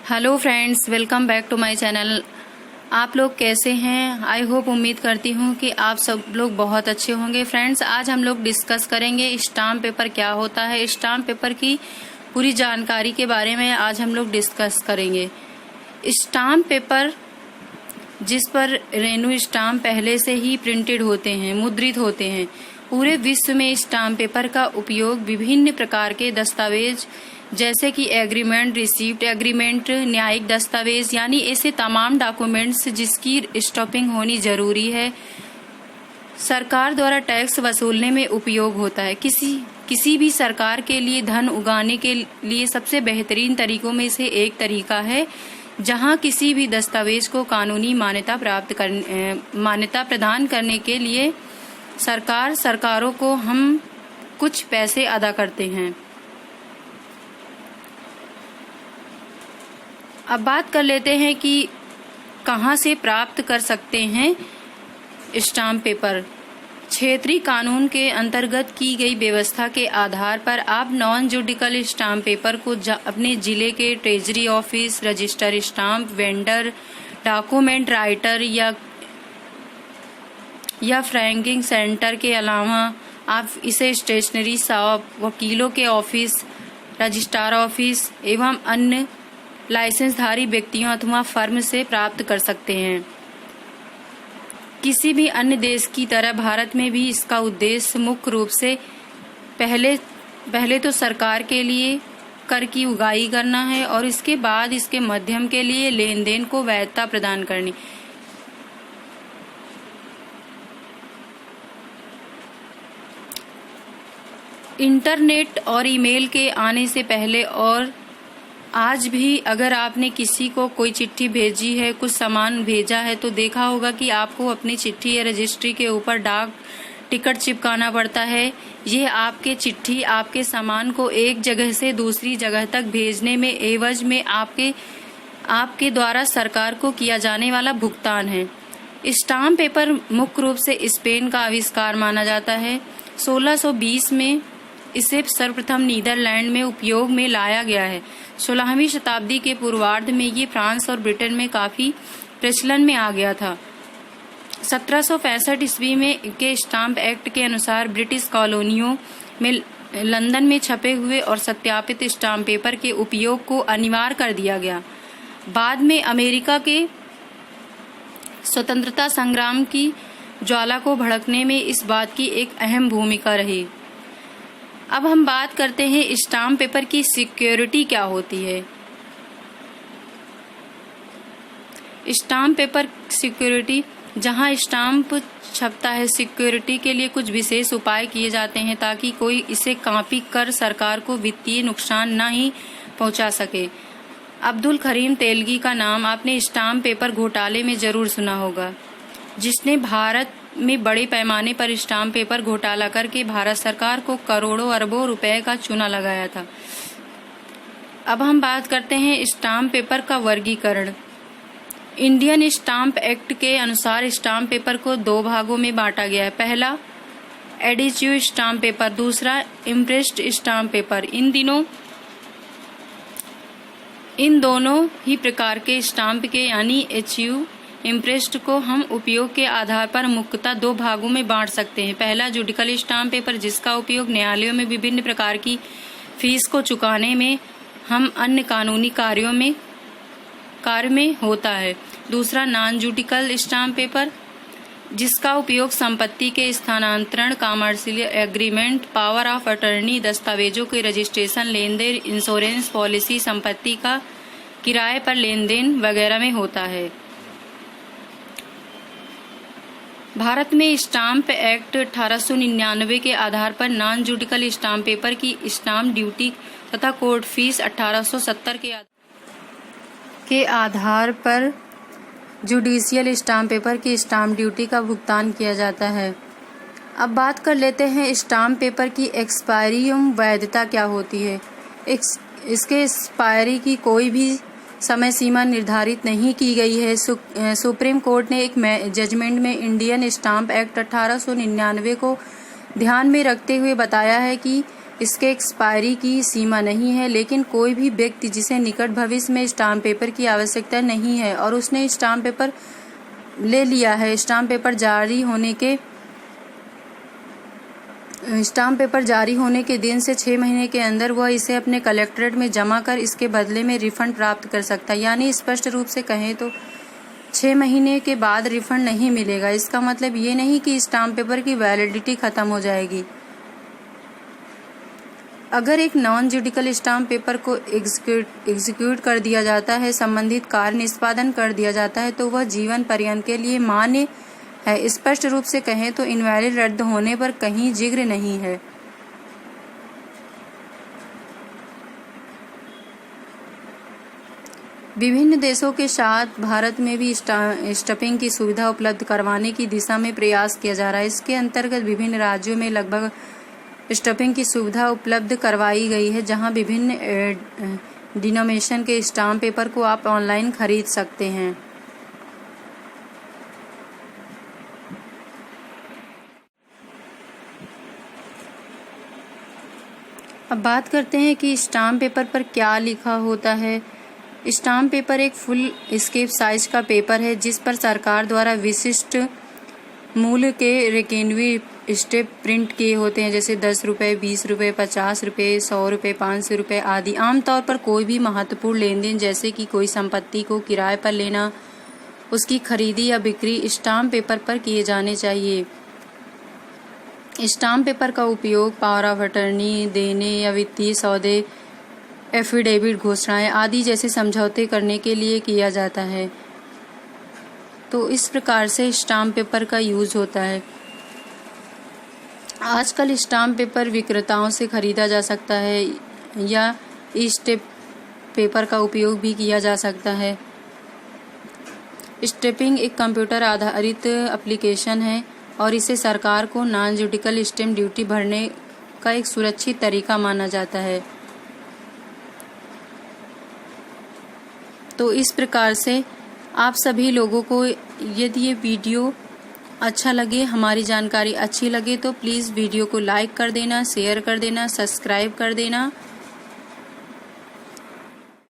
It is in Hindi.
Hello friends, welcome back to my channel. आप लोग कैसे हैं? आई होप, उम्मीद करती हूँ कि आप सब लोग बहुत अच्छे होंगे। फ्रेंड्स, आज हम लोग डिस्कस करेंगे स्टाम्प पेपर क्या होता है। स्टाम्प पेपर की पूरी जानकारी के बारे में आज हम लोग डिस्कस करेंगे। स्टाम्प पेपर जिस पर रेनू स्टाम्प पहले से ही प्रिंटेड होते हैं, मुद्रित होते हैं। पूरे विश्व में स्टाम्प पेपर का उपयोग विभिन्न प्रकार के दस्तावेज जैसे कि एग्रीमेंट, रिसीप्ट एग्रीमेंट, न्यायिक दस्तावेज यानी ऐसे तमाम डॉक्यूमेंट्स जिसकी स्टॉपिंग होनी जरूरी है, सरकार द्वारा टैक्स वसूलने में उपयोग होता है। किसी भी सरकार के लिए धन उगाने के लिए सबसे बेहतरीन तरीकों में से एक तरीका है जहां किसी भी दस्तावेज को कानूनी मान्यता प्रदान करने के लिए सरकारों को हम कुछ पैसे अदा करते हैं। अब बात कर लेते हैं कि कहां से प्राप्त कर सकते हैं स्टाम्प पेपर। क्षेत्रीय कानून के अंतर्गत की गई व्यवस्था के आधार पर आप नॉन जुडिकल स्टाम्प पेपर को अपने जिले के treasury office, register stamp vendor, document writer या फ्रैंकिंग सेंटर के अलावा आप इसे स्टेशनरी शॉप, वकीलों के ऑफिस, रजिस्ट्रार ऑफिस एवं अन्य लाइसेंसधारी व्यक्तियों अथवा फर्म से प्राप्त कर सकते हैं। किसी भी अन्य देश की तरह भारत में भी इसका उद्देश्य मुख्य रूप से पहले तो सरकार के लिए कर की उगाही करना है और इसके बाद इसके माध्यम के लिए लेन देन को वैधता प्रदान करनी। इंटरनेट और ईमेल के आने से पहले और आज भी अगर आपने किसी को कोई चिट्ठी भेजी है, कुछ सामान भेजा है, तो देखा होगा कि आपको अपनी चिट्ठी या रजिस्ट्री के ऊपर डाक टिकट चिपकाना पड़ता है। ये आपके चिट्ठी, आपके सामान को एक जगह से दूसरी जगह तक भेजने में एवज में आपके द्वारा सरकार को किया जाने वाला भुगतान है। स्टाम्प पेपर मुख्य रूप से स्पेन का आविष्कार माना जाता है। 1620 में इसे सर्वप्रथम नीदरलैंड में उपयोग में लाया गया है। 16वीं शताब्दी के पूर्वार्ध में ये फ्रांस और ब्रिटेन में काफी प्रचलन में आ गया था। 1765 ईस्वी में के स्टाम्प एक्ट के अनुसार ब्रिटिश कॉलोनियों में लंदन में छपे हुए और सत्यापित स्टाम्प पेपर के उपयोग को अनिवार्य कर दिया गया। बाद में अमेरिका के स्वतंत्रता संग्राम की ज्वाला को भड़कने में इस बात की एक अहम भूमिका रही। अब हम बात करते हैं स्टाम्प पेपर की सिक्योरिटी क्या होती है। स्टाम्प पेपर सिक्योरिटी, जहां स्टाम्प छपता है, सिक्योरिटी के लिए कुछ विशेष उपाय किए जाते हैं ताकि कोई इसे कॉपी कर सरकार को वित्तीय नुकसान न ही पहुंचा सके। अब्दुल करीम तेलगी का नाम आपने स्टाम्प पेपर घोटाले में जरूर सुना होगा, जिसने भारत में बड़े पैमाने पर स्टाम्प पेपर घोटाला करके भारत सरकार को करोड़ों अरबों रुपए का चूना लगाया था। अब हम बात करते हैं स्टाम्प पेपर का वर्गीकरण। इंडियन स्टाम्प एक्ट के अनुसार स्टाम्प पेपर को दो भागों में बांटा गया है। पहला एडिचिव स्टाम्प पेपर, दूसरा इम्प्रेस्ड स्टाम्प पेपर। इन दोनों ही प्रकार के स्टाम्प के यानी एचिव, इम्प्रेस्ड को हम उपयोग के आधार पर मुख्यतः दो भागों में बांट सकते हैं। पहला जुडिकल स्टाम्प पेपर, जिसका उपयोग न्यायालयों में विभिन्न प्रकार की फीस को चुकाने में हम अन्य कानूनी कार्य में होता है। दूसरा नॉन जुडिकल स्टाम्प पेपर, जिसका उपयोग संपत्ति के स्थानांतरण, commercial agreement, power of attorney, दस्तावेजों के रजिस्ट्रेशन, लेन देन, इंश्योरेंस पॉलिसी, संपत्ति का किराए पर लेन देन वगैरह में होता है। भारत में स्टाम्प एक्ट 1899 के आधार पर नॉन जुडिकल स्टाम्प पेपर की स्टाम्प ड्यूटी तथा कोर्ट फीस 1870 के आधार पर जुडिशियल स्टाम्प पेपर की स्टाम्प ड्यूटी का भुगतान किया जाता है। अब बात कर लेते हैं स्टाम्प पेपर की एक्सपायरी एवं वैधता क्या होती है। इसके एक्सपायरी की कोई भी समय सीमा निर्धारित नहीं की गई है। सुप्रीम कोर्ट ने एक जजमेंट में इंडियन स्टाम्प एक्ट 1899 को ध्यान में रखते हुए बताया है कि इसके एक्सपायरी की सीमा नहीं है, लेकिन कोई भी व्यक्ति जिसे निकट भविष्य में स्टाम्प पेपर की आवश्यकता नहीं है और उसने स्टाम्प पेपर ले लिया है, स्टाम्प पेपर जारी होने के दिन से 6 महीने के अंदर वह इसे अपने कलेक्ट्रेट में जमा कर इसके बदले में रिफंड प्राप्त कर सकता है। यानी स्पष्ट रूप से कहें तो 6 महीने के बाद रिफंड नहीं मिलेगा। इसका मतलब ये नहीं कि स्टाम्प पेपर की वैलिडिटी खत्म हो जाएगी। अगर एक नॉन जुडिकल स्टाम्प पेपर को एग्जीक्यूट कर दिया जाता है, संबंधित कार्य निष्पादन कर दिया जाता है, तो वह जीवन पर्यंत के लिए मान्य है। स्पष्ट रूप से कहें तो इनवैलिड रद्द होने पर कहीं जिक्र नहीं है। विभिन्न देशों के साथ भारत में भी स्टम्पिंग की सुविधा उपलब्ध करवाने की दिशा में प्रयास किया जा रहा है। इसके अंतर्गत विभिन्न राज्यों में लगभग स्टम्पिंग की सुविधा उपलब्ध करवाई गई है, जहां विभिन्न डिनोमिनेशन के स्टाम्प पेपर को आप ऑनलाइन खरीद सकते हैं। अब बात करते हैं कि स्टाम्प पेपर पर क्या लिखा होता है। स्टाम्प पेपर एक फुल स्केप साइज का पेपर है जिस पर सरकार द्वारा विशिष्ट मूल्य के रेकेनवी स्टेप प्रिंट किए होते हैं, जैसे 10 रुपये, 20 रुपये, 50 रुपये, 100 रुपये, 500 रुपये आदि। आमतौर पर कोई भी महत्वपूर्ण लेन देन जैसे कि कोई संपत्ति को किराए पर लेना, उसकी खरीदी या बिक्री स्टाम्प पेपर पर किए जाने चाहिए। स्टाम्प पेपर का उपयोग पावर ऑफ अटर्नी देने या वित्तीय सौदे, एफिडेविट, घोषणाएं आदि जैसे समझौते करने के लिए किया जाता है। तो इस प्रकार से स्टाम्प पेपर का यूज होता है। आजकल स्टाम्प पेपर विक्रेताओं से खरीदा जा सकता है या स्टेप पेपर का उपयोग भी किया जा सकता है। स्टैम्पिंग एक कंप्यूटर आधारित एप्लीकेशन है और इसे सरकार को नॉन जुडिकल स्टैम्प ड्यूटी भरने का एक सुरक्षित तरीका माना जाता है। तो इस प्रकार से आप सभी लोगों को यदि ये वीडियो अच्छा लगे, हमारी जानकारी अच्छी लगे, तो प्लीज़ वीडियो को लाइक कर देना, शेयर कर देना, सब्सक्राइब कर देना